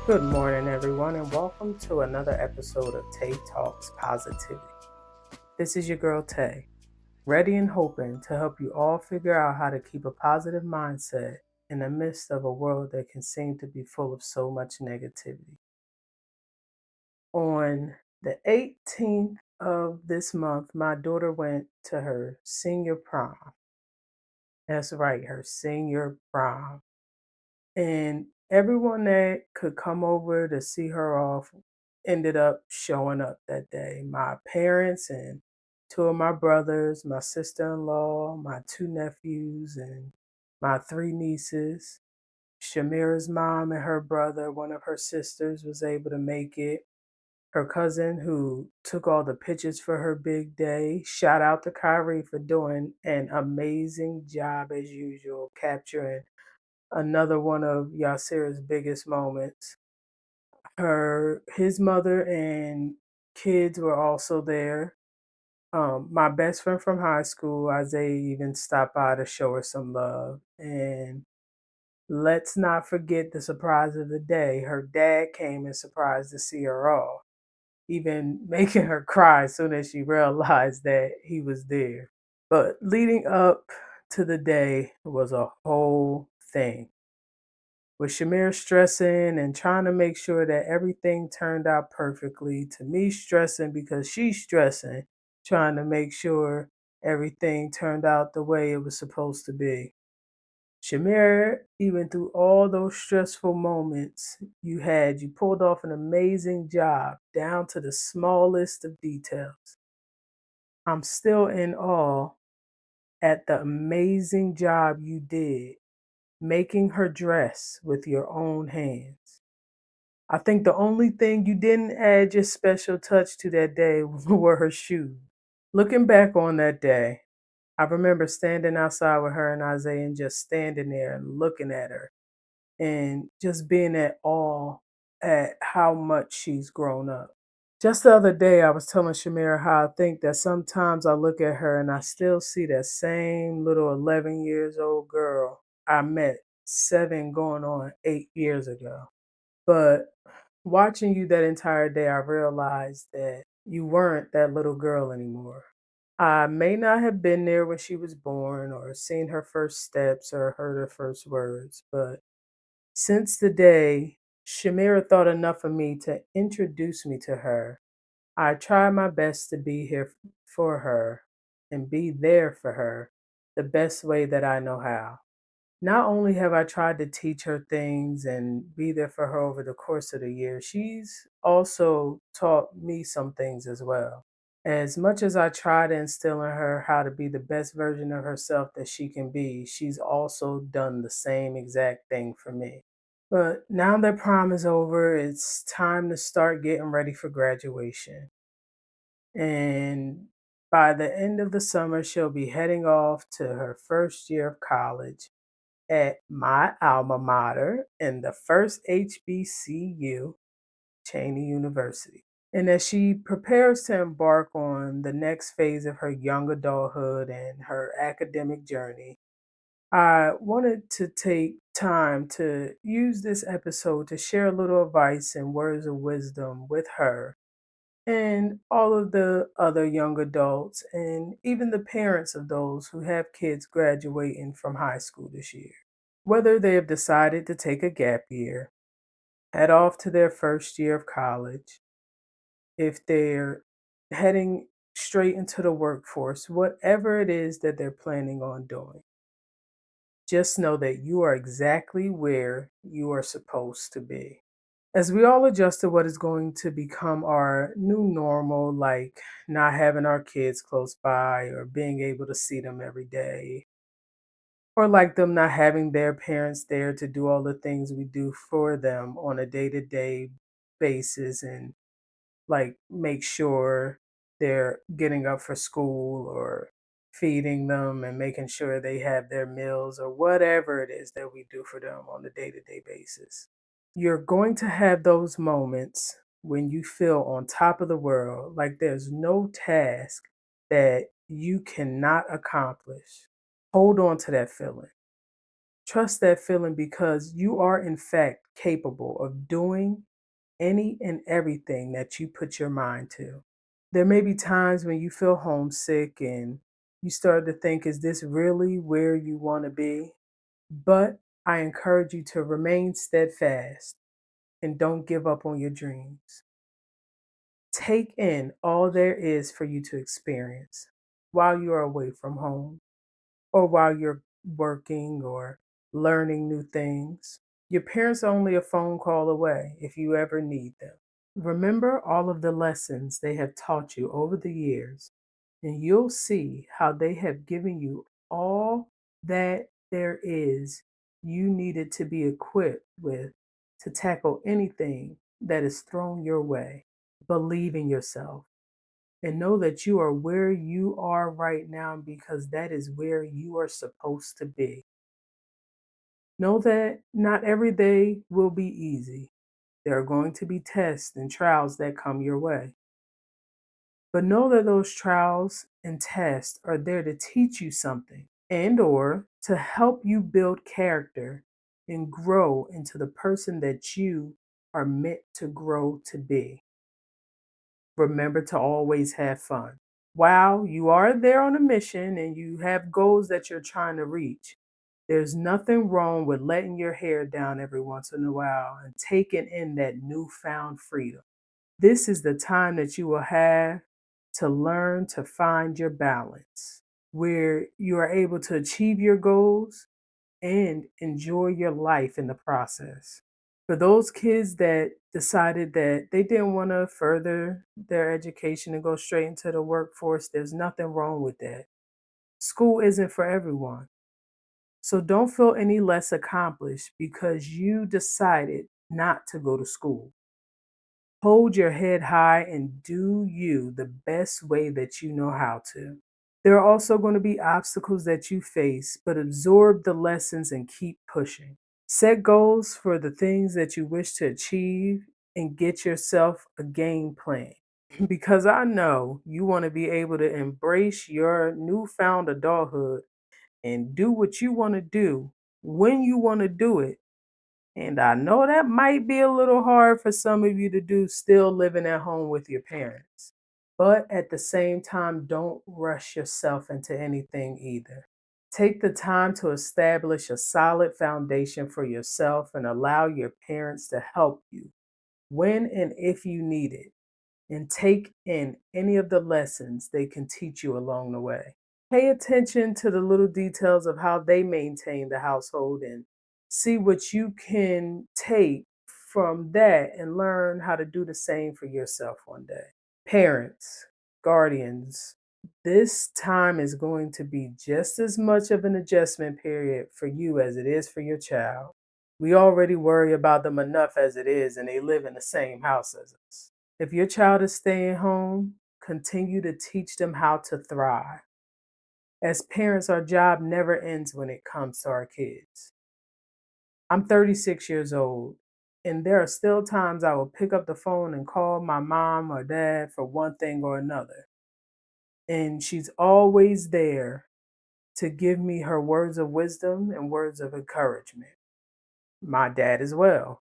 Good morning, everyone, and welcome to another episode of Tay Talks Positivity. This is your girl Tay, ready and hoping to help you all figure out how to keep a positive mindset in the midst of a world that can seem to be full of so much negativity. On the 18th of this month, my daughter went to her senior prom. That's right, her senior prom. And everyone that could come over to see her off ended up showing up that day. My parents and two of my brothers, my sister-in-law, my two nephews, and my three nieces. Shamira's mom and her brother, one of her sisters, was able to make it. Her cousin, who took all the pictures for her big day, shout out to Kyrie for doing an amazing job as usual, capturing another one of Yasir's biggest moments. His mother and kids were also there. My best friend from high school, Isaiah, even stopped by to show her some love. And let's not forget the surprise of the day. Her dad came and surprised to see her off, even making her cry as soon as she realized that he was there. But leading up to the day was a whole thing, with Shamir stressing and trying to make sure that everything turned out perfectly, to me stressing because she's stressing, trying to make sure everything turned out the way it was supposed to be. Shamir, even through all those stressful moments you pulled off an amazing job down to the smallest of details. I'm still in awe at the amazing job you did making her dress with your own hands. I think the only thing you didn't add your special touch to that day were her shoes. Looking back on that day, I remember standing outside with her and Isaiah and just standing there and looking at her and just being at awe at how much she's grown up. Just the other day, I was telling Shamira how I think that sometimes I look at her and I still see that same little 11 years old girl I met 7 going on 8 years ago. But watching you that entire day, I realized that you weren't that little girl anymore. I may not have been there when she was born or seen her first steps or heard her first words, but since the day Shamira thought enough of me to introduce me to her, I try my best to be here for her and be there for her the best way that I know how. Not only have I tried to teach her things and be there for her over the course of the year, she's also taught me some things as well. As much as I try to instill in her how to be the best version of herself that she can be, she's also done the same exact thing for me. But now that prom is over, it's time to start getting ready for graduation. And by the end of the summer, she'll be heading off to her first year of college at my alma mater in the first HBCU, Cheney University. And as she prepares to embark on the next phase of her young adulthood and her academic journey, I wanted to take time to use this episode to share a little advice and words of wisdom with her and all of the other young adults and even the parents of those who have kids graduating from high school this year. Whether they have decided to take a gap year, head off to their first year of college, if they're heading straight into the workforce, whatever it is that they're planning on doing, just know that you are exactly where you are supposed to be. As we all adjust to what is going to become our new normal, like not having our kids close by or being able to see them every day, or like them not having their parents there to do all the things we do for them on a day to day basis and like make sure they're getting up for school or feeding them and making sure they have their meals or whatever it is that we do for them on a day to day basis. You're going to have those moments when you feel on top of the world, like there's no task that you cannot accomplish. Hold on to that feeling. Trust that feeling because you are, in fact, capable of doing any and everything that you put your mind to. There may be times when you feel homesick and you start to think, is this really where you want to be? But I encourage you to remain steadfast and don't give up on your dreams. Take in all there is for you to experience while you are away from home or while you're working or learning new things. Your parents are only a phone call away if you ever need them. Remember all of the lessons they have taught you over the years, and you'll see how they have given you all that there is you needed to be equipped with to tackle anything that is thrown your way. Believe in yourself and know that you are where you are right now because that is where you are supposed to be. Know that not every day will be easy. There are going to be tests and trials that come your way. But know that those trials and tests are there to teach you something and or to help you build character and grow into the person that you are meant to grow to be. Remember to always have fun. While you are there on a mission and you have goals that you're trying to reach, there's nothing wrong with letting your hair down every once in a while and taking in that newfound freedom. This is the time that you will have to learn to find your balance, where you are able to achieve your goals and enjoy your life in the process. For those kids that decided that they didn't want to further their education and go straight into the workforce, there's nothing wrong with that. School isn't for everyone. So don't feel any less accomplished because you decided not to go to school. Hold your head high and do you the best way that you know how to. There are also going to be obstacles that you face, but absorb the lessons and keep pushing. Set goals for the things that you wish to achieve and get yourself a game plan. Because I know you want to be able to embrace your newfound adulthood and do what you want to do when you want to do it. And I know that might be a little hard for some of you to do still living at home with your parents. But at the same time, don't rush yourself into anything either. Take the time to establish a solid foundation for yourself and allow your parents to help you when and if you need it. And take in any of the lessons they can teach you along the way. Pay attention to the little details of how they maintain the household and see what you can take from that and learn how to do the same for yourself one day. Parents, guardians, this time is going to be just as much of an adjustment period for you as it is for your child. We already worry about them enough as it is, and they live in the same house as us. If your child is staying home, continue to teach them how to thrive. As parents, our job never ends when it comes to our kids. I'm 36 years old, and there are still times I will pick up the phone and call my mom or dad for one thing or another. And she's always there to give me her words of wisdom and words of encouragement. My dad as well.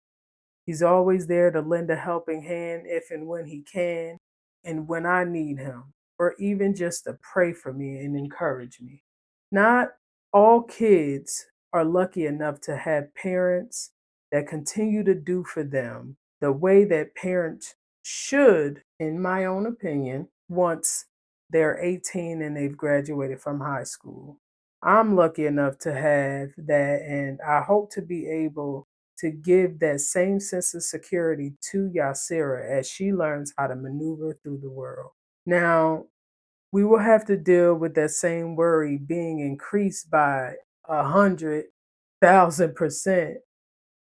He's always there to lend a helping hand if and when he can, and when I need him, or even just to pray for me and encourage me. Not all kids are lucky enough to have parents that continue to do for them the way that parents should, in my own opinion, once they're 18 and they've graduated from high school. I'm lucky enough to have that, and I hope to be able to give that same sense of security to Yasira as she learns how to maneuver through the world. Now, we will have to deal with that same worry being increased by 100,000%,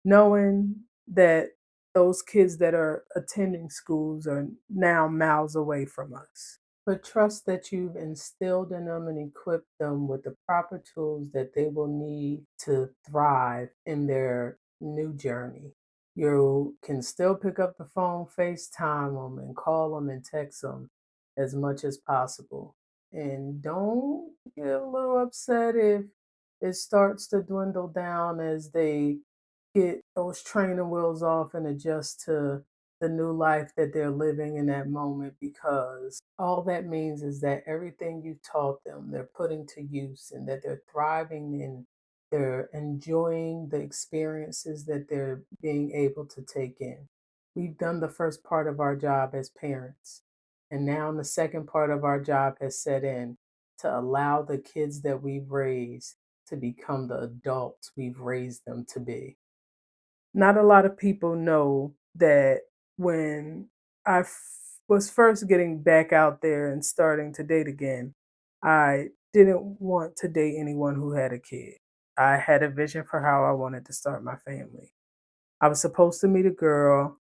knowing that those kids that are attending schools are now miles away from us. But trust that you've instilled in them and equipped them with the proper tools that they will need to thrive in their new journey. You can still pick up the phone, FaceTime them, and call them and text them as much as possible. And don't get a little upset if it starts to dwindle down as they get those training wheels off and adjust to the new life that they're living in that moment, because all that means is that everything you taught them, they're putting to use and that they're thriving and they're enjoying the experiences that they're being able to take in. We've done the first part of our job as parents, and now the second part of our job has set in to allow the kids that we've raised to become the adults we've raised them to be. Not a lot of people know that when was first getting back out there and starting to date again, I didn't want to date anyone who had a kid. I had a vision for how I wanted to start my family. I was supposed to meet a girl.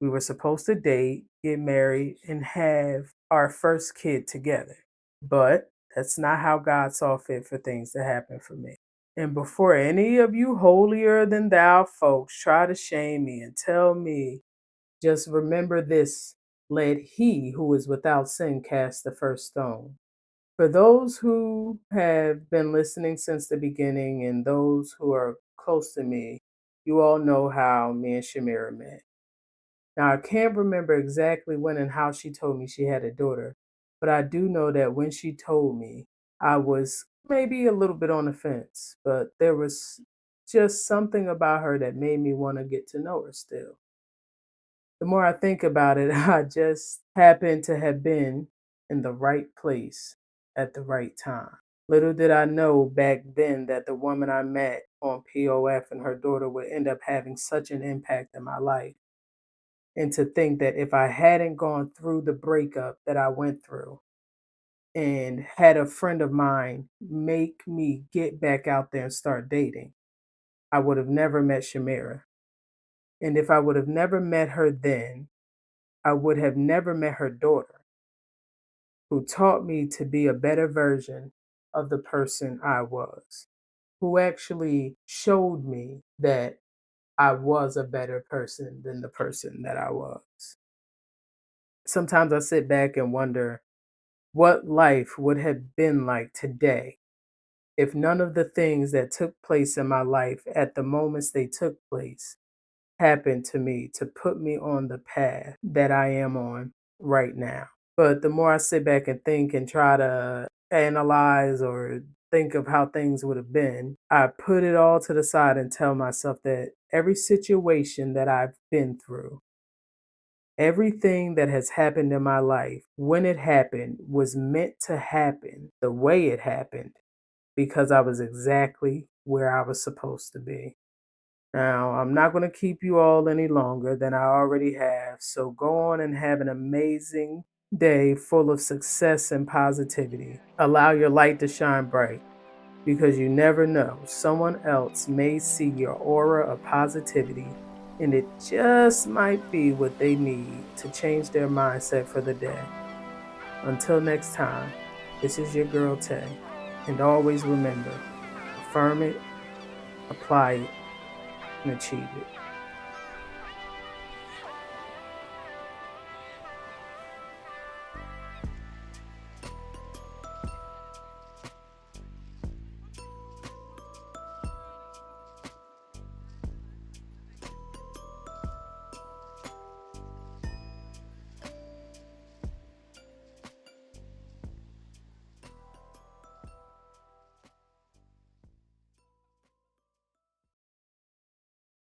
We were supposed to date, get married, and have our first kid together. But that's not how God saw fit for things to happen for me. And before any of you holier than thou folks try to shame me and tell me, just remember this, let he who is without sin cast the first stone. For those who have been listening since the beginning and those who are close to me, you all know how me and Shamira met. Now, I can't remember exactly when and how she told me she had a daughter, but I do know that when she told me, I was maybe a little bit on the fence, but there was just something about her that made me want to get to know her still. The more I think about it, I just happened to have been in the right place at the right time. Little did I know back then that the woman I met on POF and her daughter would end up having such an impact in my life. And to think that if I hadn't gone through the breakup that I went through and had a friend of mine make me get back out there and start dating, I would have never met Shamira. And if I would have never met her then, I would have never met her daughter, who taught me to be a better version of the person I was, who actually showed me that I was a better person than the person that I was. Sometimes I sit back and wonder what life would have been like today if none of the things that took place in my life at the moments they took place happened to me to put me on the path that I am on right now. But the more I sit back and think and try to analyze or think of how things would have been, I put it all to the side and tell myself that every situation that I've been through, everything that has happened in my life, when it happened, was meant to happen the way it happened because I was exactly where I was supposed to be. Now, I'm not going to keep you all any longer than I already have, so go on and have an amazing day full of success and positivity. Allow your light to shine bright because you never know. Someone else may see your aura of positivity, and it just might be what they need to change their mindset for the day. Until next time, this is your girl Tay, and always remember, affirm it, apply it, and achieve it.